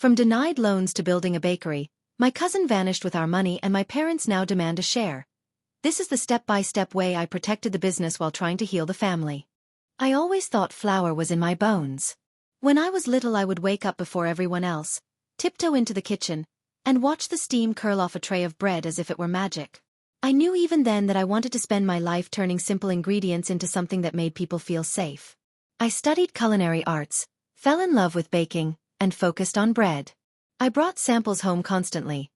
From denied loans to building a bakery, my cousin vanished with our money and my parents now demand a share. This is the step-by-step way I protected the business while trying to heal the family. I always thought flour was in my bones. When I was little I would wake up before everyone else, tiptoe into the kitchen, and watch the steam curl off a tray of bread as if it were magic. I knew even then that I wanted to spend my life turning simple ingredients into something that made people feel safe. I studied culinary arts, fell in love with baking, and focused on bread. I brought samples home constantly.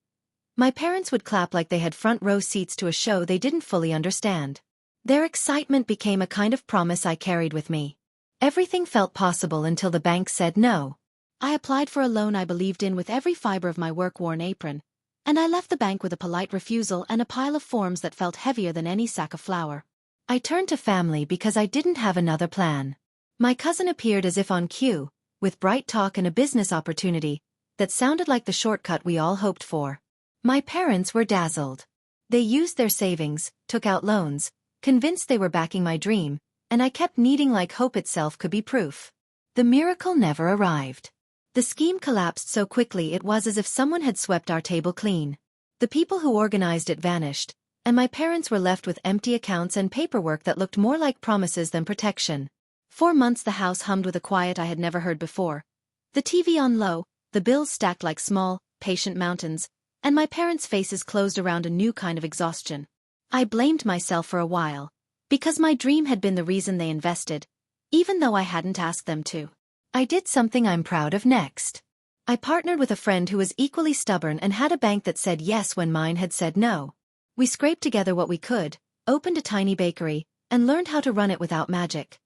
My parents would clap like they had front-row seats to a show they didn't fully understand. Their excitement became a kind of promise I carried with me. Everything felt possible until the bank said no. I applied for a loan I believed in with every fiber of my work-worn apron, and I left the bank with a polite refusal and a pile of forms that felt heavier than any sack of flour. I turned to family because I didn't have another plan. My cousin appeared as if on cue, with bright talk and a business opportunity that sounded like the shortcut we all hoped for. My parents were dazzled. They used their savings, took out loans, convinced they were backing my dream, and I kept kneading like hope itself could be proof. The miracle never arrived. The scheme collapsed so quickly it was as if someone had swept our table clean. The people who organized it vanished, and my parents were left with empty accounts and paperwork that looked more like promises than protection. 4 months the house hummed with a quiet I had never heard before. The TV on low, the bills stacked like small, patient mountains, and my parents' faces closed around a new kind of exhaustion. I blamed myself for a while, because my dream had been the reason they invested, even though I hadn't asked them to. I did something I'm proud of next. I partnered with a friend who was equally stubborn and had a bank that said yes when mine had said no. We scraped together what we could, opened a tiny bakery, and learned how to run it without magic.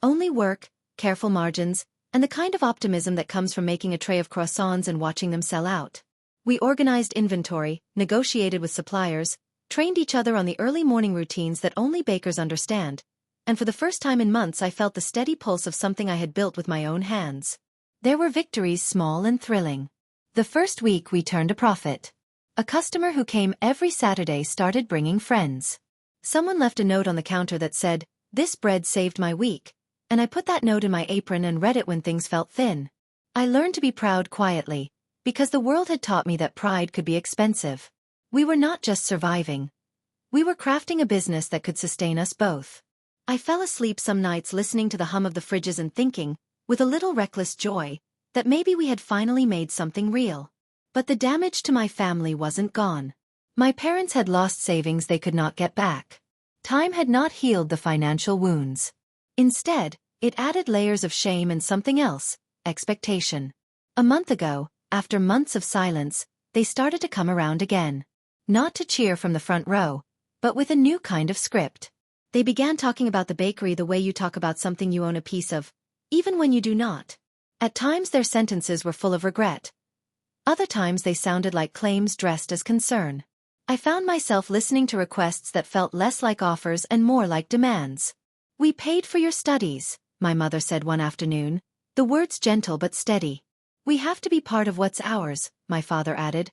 Only work, careful margins, and the kind of optimism that comes from making a tray of croissants and watching them sell out. We organized inventory, negotiated with suppliers, trained each other on the early morning routines that only bakers understand, and for the first time in months I felt the steady pulse of something I had built with my own hands. There were victories small and thrilling. The first week we turned a profit. A customer who came every Saturday started bringing friends. Someone left a note on the counter that said, "This bread saved my week," and I put that note in my apron and read it when things felt thin. I learned to be proud quietly, because the world had taught me that pride could be expensive. We were not just surviving. We were crafting a business that could sustain us both. I fell asleep some nights listening to the hum of the fridges and thinking, with a little reckless joy, that maybe we had finally made something real. But the damage to my family wasn't gone. My parents had lost savings they could not get back. Time had not healed the financial wounds. Instead, it added layers of shame and something else, expectation. A month ago, after months of silence, they started to come around again. Not to cheer from the front row, but with a new kind of script. They began talking about the bakery the way you talk about something you own a piece of, even when you do not. At times their sentences were full of regret. Other times they sounded like claims dressed as concern. I found myself listening to requests that felt less like offers and more like demands. "We paid for your studies," my mother said one afternoon, the words gentle but steady. "We have to be part of what's ours," my father added,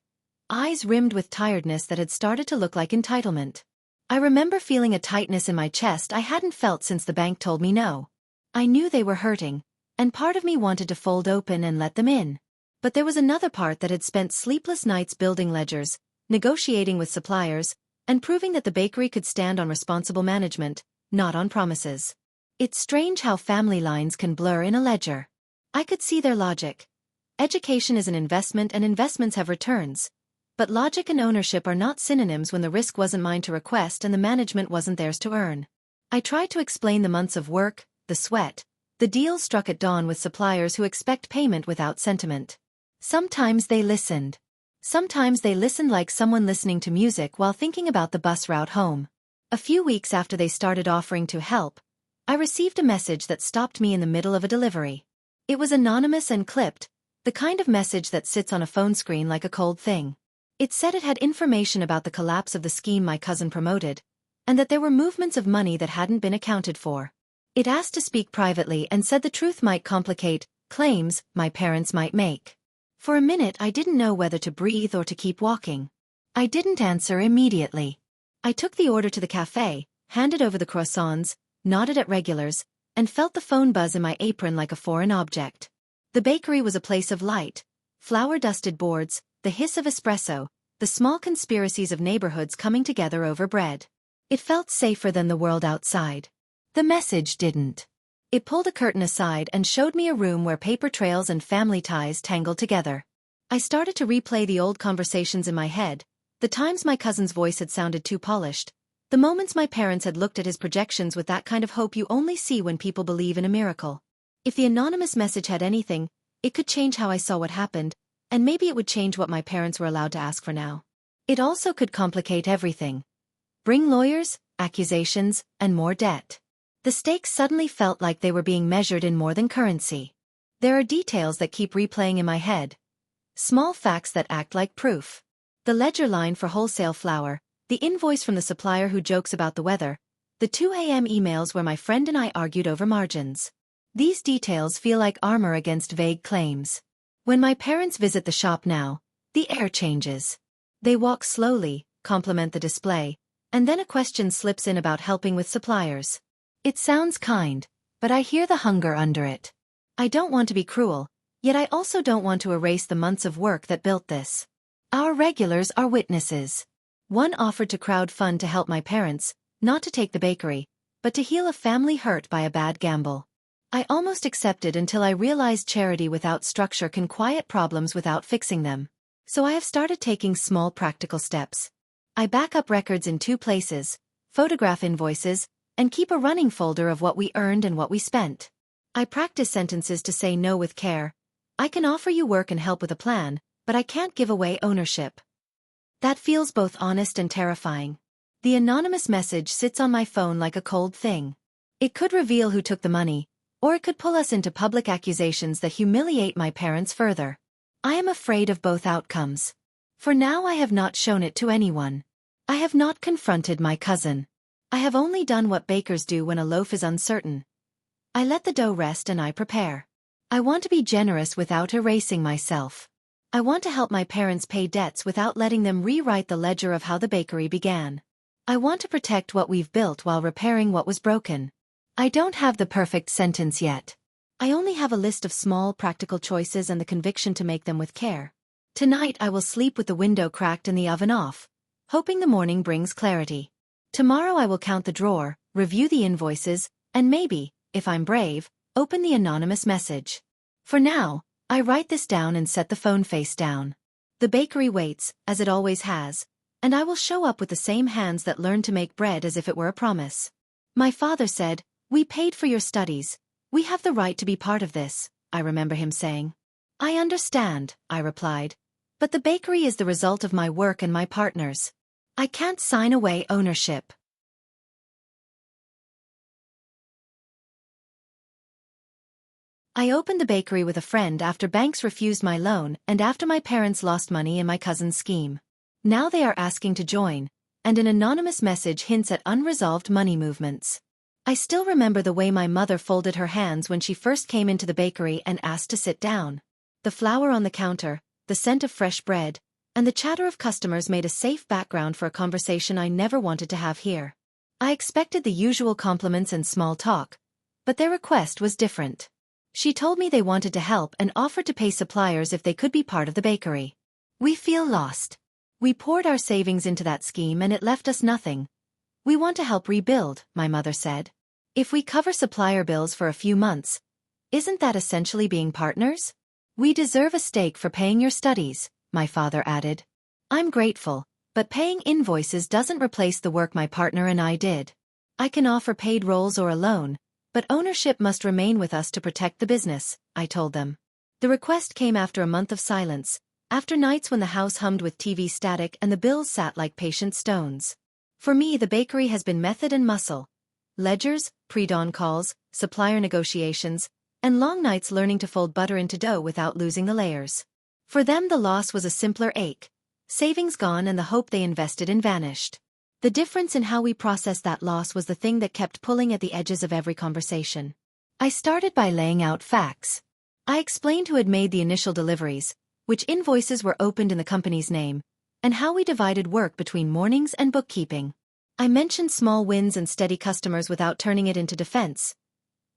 eyes rimmed with tiredness that had started to look like entitlement. I remember feeling a tightness in my chest I hadn't felt since the bank told me no. I knew they were hurting, and part of me wanted to fold open and let them in. But there was another part that had spent sleepless nights building ledgers, negotiating with suppliers, and proving that the bakery could stand on responsible management, not on promises. It's strange how family lines can blur in a ledger. I could see their logic. Education is an investment and investments have returns. But logic and ownership are not synonyms when the risk wasn't mine to request and the management wasn't theirs to earn. I tried to explain the months of work, the sweat, the deals struck at dawn with suppliers who expect payment without sentiment. Sometimes they listened. Sometimes they listened like someone listening to music while thinking about the bus route home. A few weeks after they started offering to help, I received a message that stopped me in the middle of a delivery. It was anonymous and clipped, the kind of message that sits on a phone screen like a cold thing. It said it had information about the collapse of the scheme my cousin promoted, and that there were movements of money that hadn't been accounted for. It asked to speak privately and said the truth might complicate claims my parents might make. For a minute I didn't know whether to breathe or to keep walking. I didn't answer immediately. I took the order to the cafe, handed over the croissants, nodded at regulars, and felt the phone buzz in my apron like a foreign object. The bakery was a place of light, flour-dusted boards, the hiss of espresso, the small conspiracies of neighborhoods coming together over bread. It felt safer than the world outside. The message didn't. It pulled a curtain aside and showed me a room where paper trails and family ties tangled together. I started to replay the old conversations in my head, the times my cousin's voice had sounded too polished, the moments my parents had looked at his projections with that kind of hope you only see when people believe in a miracle. If the anonymous message had anything, it could change how I saw what happened, and maybe it would change what my parents were allowed to ask for now. It also could complicate everything. Bring lawyers, accusations, and more debt. The stakes suddenly felt like they were being measured in more than currency. There are details that keep replaying in my head. Small facts that act like proof. The ledger line for wholesale flour, the invoice from the supplier who jokes about the weather, the 2 a.m. emails where my friend and I argued over margins. These details feel like armor against vague claims. When my parents visit the shop now, the air changes. They walk slowly, compliment the display, and then a question slips in about helping with suppliers. It sounds kind, but I hear the hunger under it. I don't want to be cruel, yet I also don't want to erase the months of work that built this. Our regulars are witnesses. One offered to crowdfund to help my parents, not to take the bakery, but to heal a family hurt by a bad gamble. I almost accepted until I realized charity without structure can quiet problems without fixing them. So I have started taking small practical steps. I back up records in 2 places, photograph invoices, and keep a running folder of what we earned and what we spent. I practice sentences to say no with care. I can offer you work and help with a plan, but I can't give away ownership. That feels both honest and terrifying. The anonymous message sits on my phone like a cold thing. It could reveal who took the money, or it could pull us into public accusations that humiliate my parents further. I am afraid of both outcomes. For now I have not shown it to anyone. I have not confronted my cousin. I have only done what bakers do when a loaf is uncertain. I let the dough rest and I prepare. I want to be generous without erasing myself. I want to help my parents pay debts without letting them rewrite the ledger of how the bakery began. I want to protect what we've built while repairing what was broken. I don't have the perfect sentence yet. I only have a list of small practical choices and the conviction to make them with care. Tonight I will sleep with the window cracked and the oven off, hoping the morning brings clarity. Tomorrow I will count the drawer, review the invoices, and maybe, if I'm brave, open the anonymous message. For now, I write this down and set the phone face down. The bakery waits, as it always has, and I will show up with the same hands that learned to make bread as if it were a promise. My father said, "We paid for your studies. We have the right to be part of this," I remember him saying. "I understand," I replied. "But the bakery is the result of my work and my partners. I can't sign away ownership." I opened the bakery with a friend after banks refused my loan and after my parents lost money in my cousin's scheme. Now they are asking to join, and an anonymous message hints at unresolved money movements. I still remember the way my mother folded her hands when she first came into the bakery and asked to sit down. The flour on the counter, the scent of fresh bread, and the chatter of customers made a safe background for a conversation I never wanted to have here. I expected the usual compliments and small talk, but their request was different. She told me they wanted to help and offered to pay suppliers if they could be part of the bakery. We feel lost. We poured our savings into that scheme and it left us nothing. We want to help rebuild, my mother said. If we cover supplier bills for a few months, isn't that essentially being partners? We deserve a stake for paying your studies, my father added. I'm grateful, but paying invoices doesn't replace the work my partner and I did. I can offer paid roles or a loan, but ownership must remain with us to protect the business, I told them. The request came after a month of silence, after nights when the house hummed with TV static and the bills sat like patient stones. For me, the bakery has been method and muscle. Ledgers, pre-dawn calls, supplier negotiations, and long nights learning to fold butter into dough without losing the layers. For them the loss was a simpler ache. Savings gone and the hope they invested in vanished. The difference in how we processed that loss was the thing that kept pulling at the edges of every conversation. I started by laying out facts. I explained who had made the initial deliveries, which invoices were opened in the company's name, and how we divided work between mornings and bookkeeping. I mentioned small wins and steady customers without turning it into defense.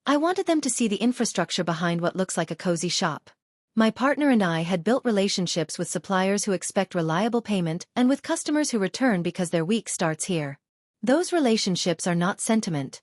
I wanted them to see the infrastructure behind what looks like a cozy shop. My partner and I had built relationships with suppliers who expect reliable payment and with customers who return because their week starts here. Those relationships are not sentiment.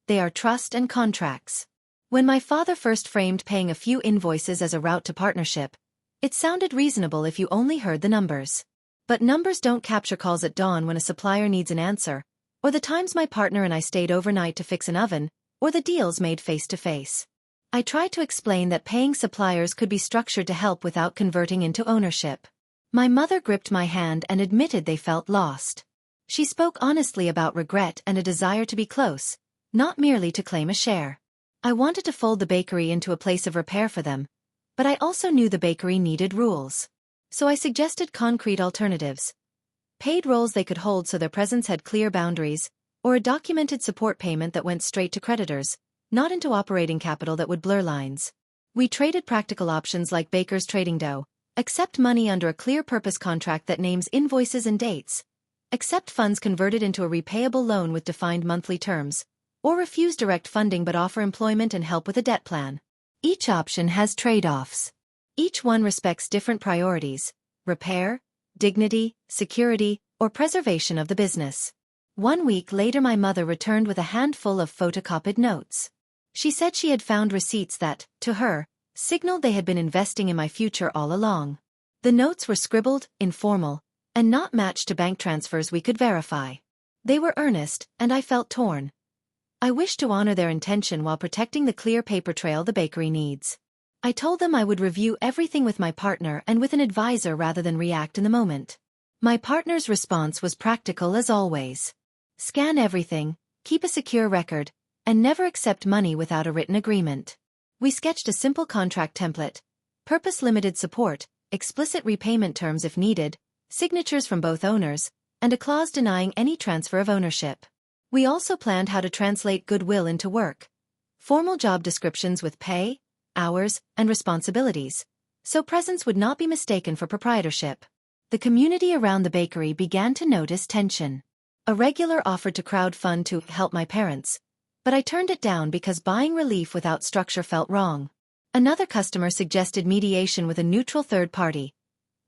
They are trust and contracts. When my father first framed paying a few invoices as a route to partnership, it sounded reasonable if you only heard the numbers. But numbers don't capture calls at dawn when a supplier needs an answer, or the times my partner and I stayed overnight to fix an oven, or the deals made face-to-face. I tried to explain that paying suppliers could be structured to help without converting into ownership. My mother gripped my hand and admitted they felt lost. She spoke honestly about regret and a desire to be close, not merely to claim a share. I wanted to fold the bakery into a place of repair for them, but I also knew the bakery needed rules. So I suggested concrete alternatives. Paid roles they could hold so their presence had clear boundaries, or a documented support payment that went straight to creditors, not into operating capital that would blur lines. We traded practical options like bakers trading dough, accept money under a clear purpose contract that names invoices and dates, accept funds converted into a repayable loan with defined monthly terms, or refuse direct funding but offer employment and help with a debt plan. Each option has trade-offs. Each one respects different priorities: repair, dignity, security, or preservation of the business. 1 week later my mother returned with a handful of photocopied notes. She said she had found receipts that, to her, signaled they had been investing in my future all along. The notes were scribbled, informal, and not matched to bank transfers we could verify. They were earnest, and I felt torn. I wished to honor their intention while protecting the clear paper trail the bakery needs. I told them I would review everything with my partner and with an advisor rather than react in the moment. My partner's response was practical as always. Scan everything, keep a secure record, and never accept money without a written agreement. We sketched a simple contract template: purpose-limited support, explicit repayment terms if needed, signatures from both owners, and a clause denying any transfer of ownership. We also planned how to translate goodwill into work. Formal job descriptions with pay, hours, and responsibilities, so presence would not be mistaken for proprietorship. The community around the bakery began to notice tension. A regular offered to crowdfund to help my parents, but I turned it down because buying relief without structure felt wrong. Another customer suggested mediation with a neutral third party.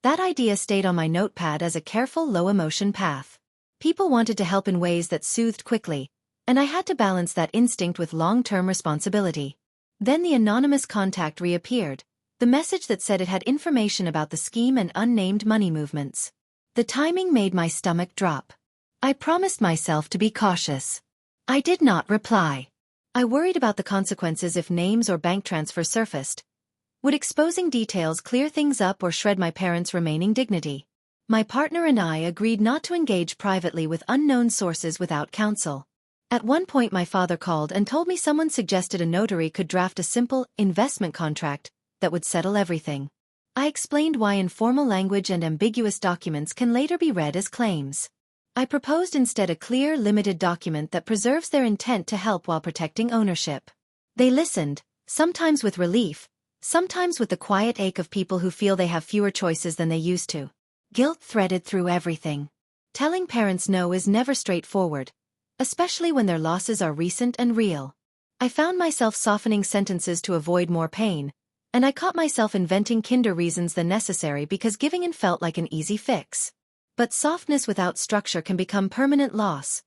That idea stayed on my notepad as a careful low-emotion path. People wanted to help in ways that soothed quickly, and I had to balance that instinct with long-term responsibility. Then the anonymous contact reappeared, the message that said it had information about the scheme and unnamed money movements. The timing made my stomach drop. I promised myself to be cautious. I did not reply. I worried about the consequences if names or bank transfers surfaced. Would exposing details clear things up or shred my parents' remaining dignity? My partner and I agreed not to engage privately with unknown sources without counsel. At one point my father called and told me someone suggested a notary could draft a simple investment contract that would settle everything. I explained why informal language and ambiguous documents can later be read as claims. I proposed instead a clear, limited document that preserves their intent to help while protecting ownership. They listened, sometimes with relief, sometimes with the quiet ache of people who feel they have fewer choices than they used to. Guilt threaded through everything. Telling parents no is never straightforward, especially when their losses are recent and real. I found myself softening sentences to avoid more pain, and I caught myself inventing kinder reasons than necessary because giving in felt like an easy fix. But softness without structure can become permanent loss.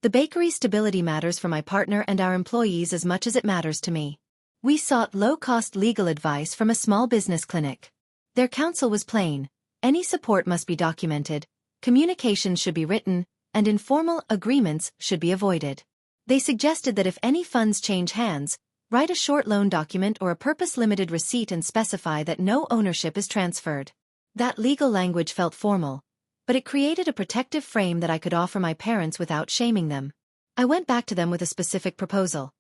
The bakery's stability matters for my partner and our employees as much as it matters to me. We sought low-cost legal advice from a small business clinic. Their counsel was plain: any support must be documented, communications should be written, and informal agreements should be avoided. They suggested that if any funds change hands, write a short loan document or a purpose-limited receipt and specify that no ownership is transferred. That legal language felt formal, but it created a protective frame that I could offer my parents without shaming them. I went back to them with a specific proposal.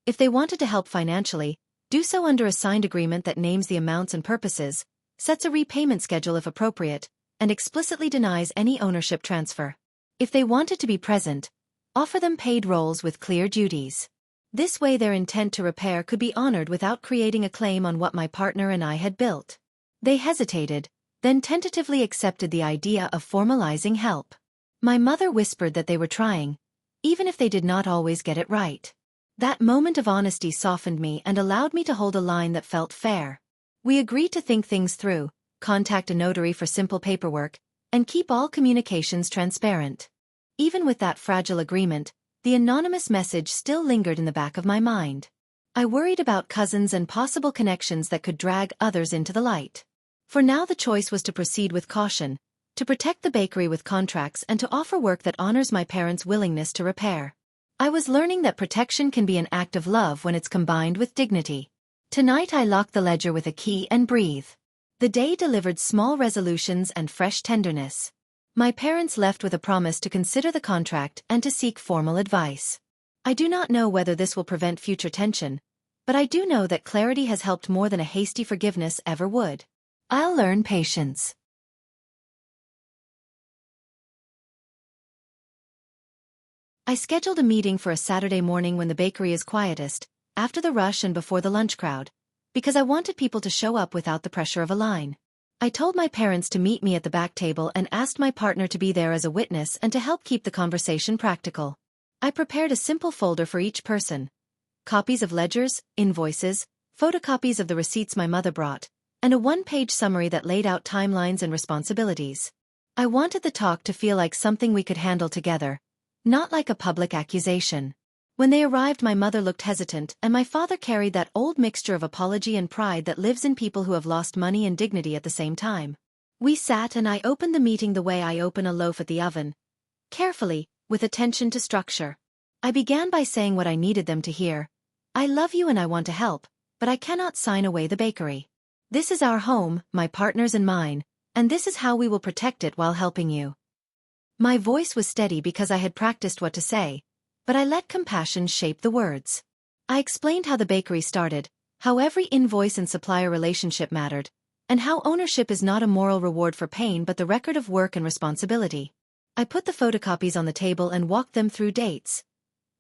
If they wanted to help financially, do so under a signed agreement that names the amounts and purposes, sets a repayment schedule if appropriate, and explicitly denies any ownership transfer. If they wanted to be present, offer them paid roles with clear duties. This way their intent to repair could be honored without creating a claim on what my partner and I had built. They hesitated, then tentatively accepted the idea of formalizing help. My mother whispered that they were trying, even if they did not always get it right. That moment of honesty softened me and allowed me to hold a line that felt fair. We agreed to think things through, contact a notary for simple paperwork, and keep all communications transparent. Even with that fragile agreement, the anonymous message still lingered in the back of my mind. I worried about cousins and possible connections that could drag others into the light. For now the choice was to proceed with caution, to protect the bakery with contracts and to offer work that honors my parents' willingness to repair. I was learning that protection can be an act of love when it's combined with dignity. Tonight I locked the ledger with a key and breathed. The day delivered small resolutions and fresh tenderness. My parents left with a promise to consider the contract and to seek formal advice. I do not know whether this will prevent future tension, but I do know that clarity has helped more than a hasty forgiveness ever would. I'll learn patience. I scheduled a meeting for a Saturday morning when the bakery is quietest, after the rush and before the lunch crowd, because I wanted people to show up without the pressure of a line. I told my parents to meet me at the back table and asked my partner to be there as a witness and to help keep the conversation practical. I prepared a simple folder for each person. Copies of ledgers, invoices, photocopies of the receipts my mother brought, and a one-page summary that laid out timelines and responsibilities. I wanted the talk to feel like something we could handle together, not like a public accusation. When they arrived, my mother looked hesitant, and my father carried that old mixture of apology and pride that lives in people who have lost money and dignity at the same time. We sat and I opened the meeting the way I open a loaf at the oven. Carefully, with attention to structure. I began by saying what I needed them to hear. I love you and I want to help, but I cannot sign away the bakery. This is our home, my partner's and mine, and this is how we will protect it while helping you. My voice was steady because I had practiced what to say, but I let compassion shape the words. I explained how the bakery started, how every invoice and supplier relationship mattered, and how ownership is not a moral reward for pain but the record of work and responsibility. I put the photocopies on the table and walked them through dates.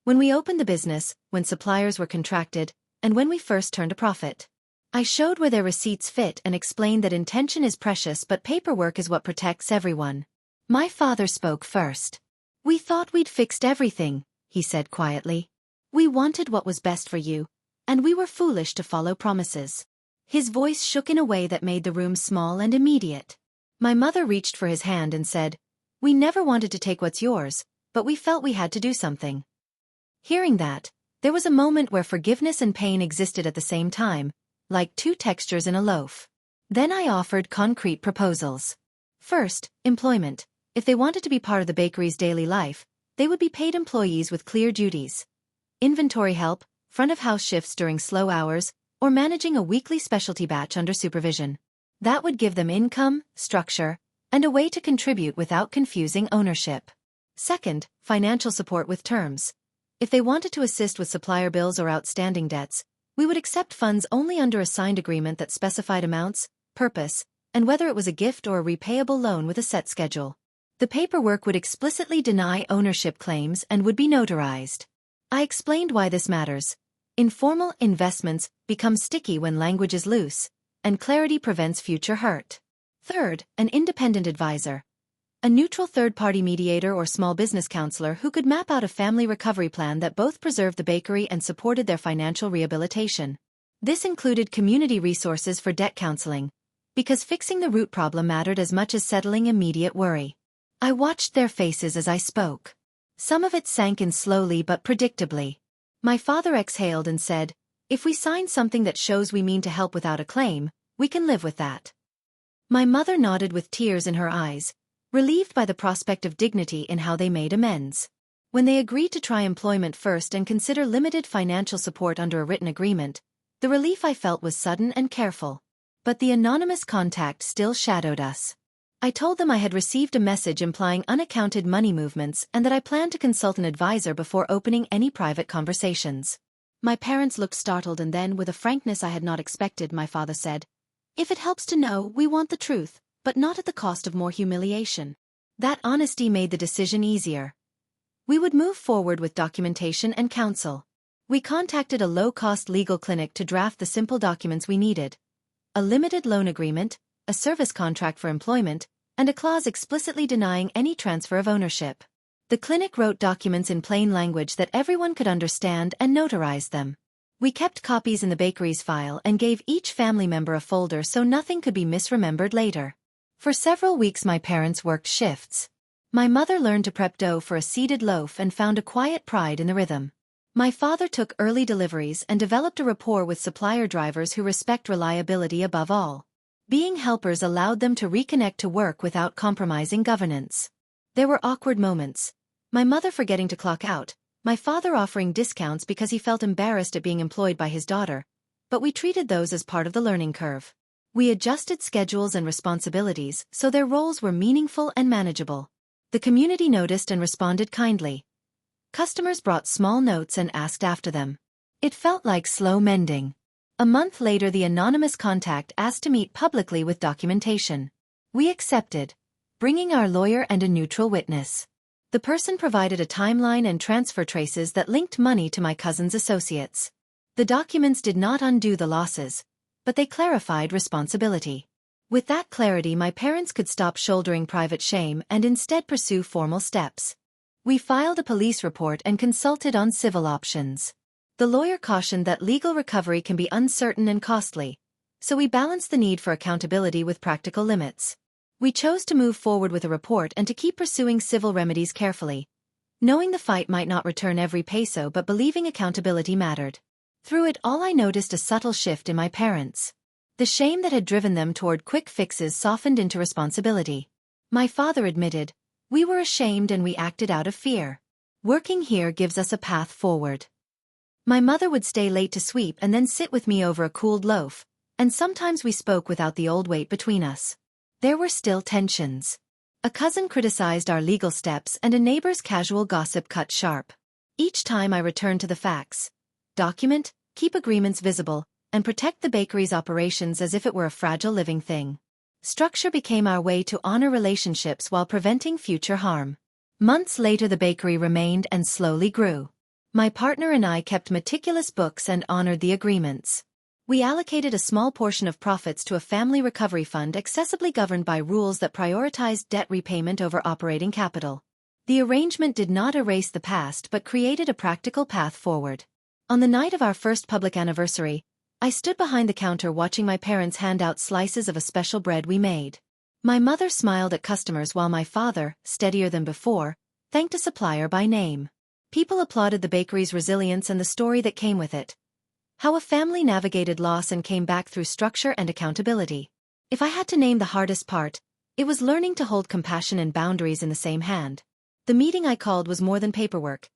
When we opened the business, when suppliers were contracted, and when we first turned a profit. I showed where their receipts fit and explained that intention is precious but paperwork is what protects everyone. My father spoke first. We thought we'd fixed everything, he said quietly. We wanted what was best for you, and we were foolish to follow promises. His voice shook in a way that made the room small and immediate. My mother reached for his hand and said, "We never wanted to take what's yours, but we felt we had to do something." Hearing that, there was a moment where forgiveness and pain existed at the same time, like two textures in a loaf. Then I offered concrete proposals. First, employment. If they wanted to be part of the bakery's daily life, they would be paid employees with clear duties. Inventory help, front-of-house shifts during slow hours, or managing a weekly specialty batch under supervision. That would give them income, structure, and a way to contribute without confusing ownership. Second, financial support with terms. If they wanted to assist with supplier bills or outstanding debts, we would accept funds only under a signed agreement that specified amounts, purpose, and whether it was a gift or a repayable loan with a set schedule. The paperwork would explicitly deny ownership claims and would be notarized. I explained why this matters. Informal investments become sticky when language is loose, and clarity prevents future hurt. Third, an independent advisor. A neutral third-party mediator or small business counselor who could map out a family recovery plan that both preserved the bakery and supported their financial rehabilitation. This included community resources for debt counseling, because fixing the root problem mattered as much as settling immediate worry. I watched their faces as I spoke. Some of it sank in slowly but predictably. My father exhaled and said, "If we sign something that shows we mean to help without a claim, we can live with that." My mother nodded with tears in her eyes, relieved by the prospect of dignity in how they made amends. When they agreed to try employment first and consider limited financial support under a written agreement, the relief I felt was sudden and careful. But the anonymous contact still shadowed us. I told them I had received a message implying unaccounted money movements and that I planned to consult an advisor before opening any private conversations. My parents looked startled and then, with a frankness I had not expected, my father said, "If it helps to know, we want the truth, but not at the cost of more humiliation." That honesty made the decision easier. We would move forward with documentation and counsel. We contacted a low-cost legal clinic to draft the simple documents we needed. A limited loan agreement, a service contract for employment, and a clause explicitly denying any transfer of ownership. The clinic wrote documents in plain language that everyone could understand and notarized them. We kept copies in the bakery's file and gave each family member a folder so nothing could be misremembered later. For several weeks my parents worked shifts. My mother learned to prep dough for a seeded loaf and found a quiet pride in the rhythm. My father took early deliveries and developed a rapport with supplier drivers who respect reliability above all. Being helpers allowed them to reconnect to work without compromising governance. There were awkward moments. My mother forgetting to clock out, my father offering discounts because he felt embarrassed at being employed by his daughter, but we treated those as part of the learning curve. We adjusted schedules and responsibilities so their roles were meaningful and manageable. The community noticed and responded kindly. Customers brought small notes and asked after them. It felt like slow mending. A month later the anonymous contact asked to meet publicly with documentation. We accepted, bringing our lawyer and a neutral witness. The person provided a timeline and transfer traces that linked money to my cousin's associates. The documents did not undo the losses, but they clarified responsibility. With that clarity my parents could stop shouldering private shame and instead pursue formal steps. We filed a police report and consulted on civil options. The lawyer cautioned that legal recovery can be uncertain and costly, so we balanced the need for accountability with practical limits. We chose to move forward with a report and to keep pursuing civil remedies carefully, knowing the fight might not return every peso but believing accountability mattered. Through it all I noticed a subtle shift in my parents. The shame that had driven them toward quick fixes softened into responsibility. My father admitted, "We were ashamed and we acted out of fear. Working here gives us a path forward." My mother would stay late to sweep and then sit with me over a cooled loaf, and sometimes we spoke without the old weight between us. There were still tensions. A cousin criticized our legal steps and a neighbor's casual gossip cut sharp. Each time I returned to the facts. Document, keep agreements visible, and protect the bakery's operations as if it were a fragile living thing. Structure became our way to honor relationships while preventing future harm. Months later the bakery remained and slowly grew. My partner and I kept meticulous books and honored the agreements. We allocated a small portion of profits to a family recovery fund accessibly governed by rules that prioritized debt repayment over operating capital. The arrangement did not erase the past but created a practical path forward. On the night of our first public anniversary, I stood behind the counter watching my parents hand out slices of a special bread we made. My mother smiled at customers while my father, steadier than before, thanked a supplier by name. People applauded the bakery's resilience and the story that came with it. How a family navigated loss and came back through structure and accountability. If I had to name the hardest part, it was learning to hold compassion and boundaries in the same hand. The meeting I called was more than paperwork.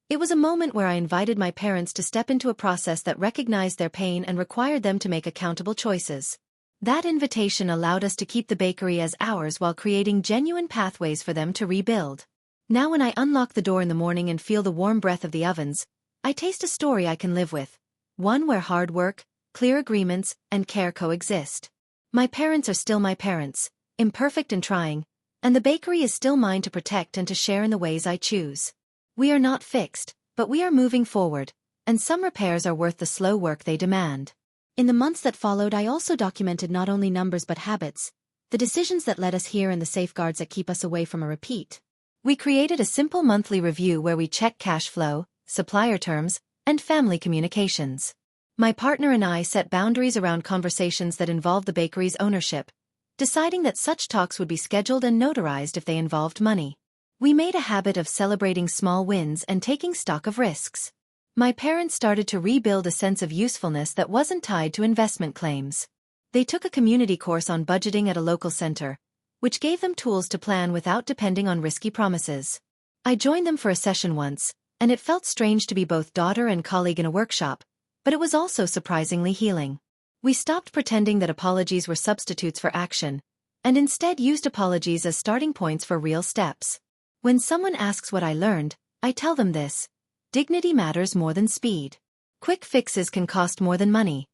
It was a moment where I invited my parents to step into a process that recognized their pain and required them to make accountable choices. That invitation allowed us to keep the bakery as ours while creating genuine pathways for them to rebuild. Now when I unlock the door in the morning and feel the warm breath of the ovens, I taste a story I can live with. One where hard work, clear agreements, and care coexist. My parents are still my parents, imperfect and trying, and the bakery is still mine to protect and to share in the ways I choose. We are not fixed, but we are moving forward, and some repairs are worth the slow work they demand. In the months that followed I also documented not only numbers but habits, the decisions that led us here and the safeguards that keep us away from a repeat. We created a simple monthly review where we check cash flow, supplier terms, and family communications. My partner and I set boundaries around conversations that involved the bakery's ownership, deciding that such talks would be scheduled and notarized if they involved money. We made a habit of celebrating small wins and taking stock of risks. My parents started to rebuild a sense of usefulness that wasn't tied to investment claims. They took a community course on budgeting at a local center, which gave them tools to plan without depending on risky promises. I joined them for a session once, and it felt strange to be both daughter and colleague in a workshop, but it was also surprisingly healing. We stopped pretending that apologies were substitutes for action, and instead used apologies as starting points for real steps. When someone asks what I learned, I tell them this: dignity matters more than speed. Quick fixes can cost more than money.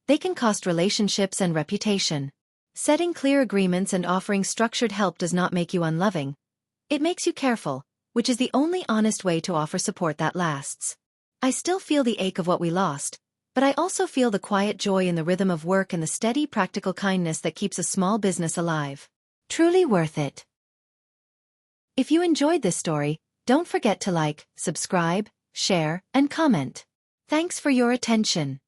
They can cost relationships and reputation. Setting clear agreements and offering structured help does not make you unloving. It makes you careful, which is the only honest way to offer support that lasts. I still feel the ache of what we lost, but I also feel the quiet joy in the rhythm of work and the steady practical kindness that keeps a small business alive. Truly worth it. If you enjoyed this story, don't forget to like, subscribe, share, and comment. Thanks for your attention.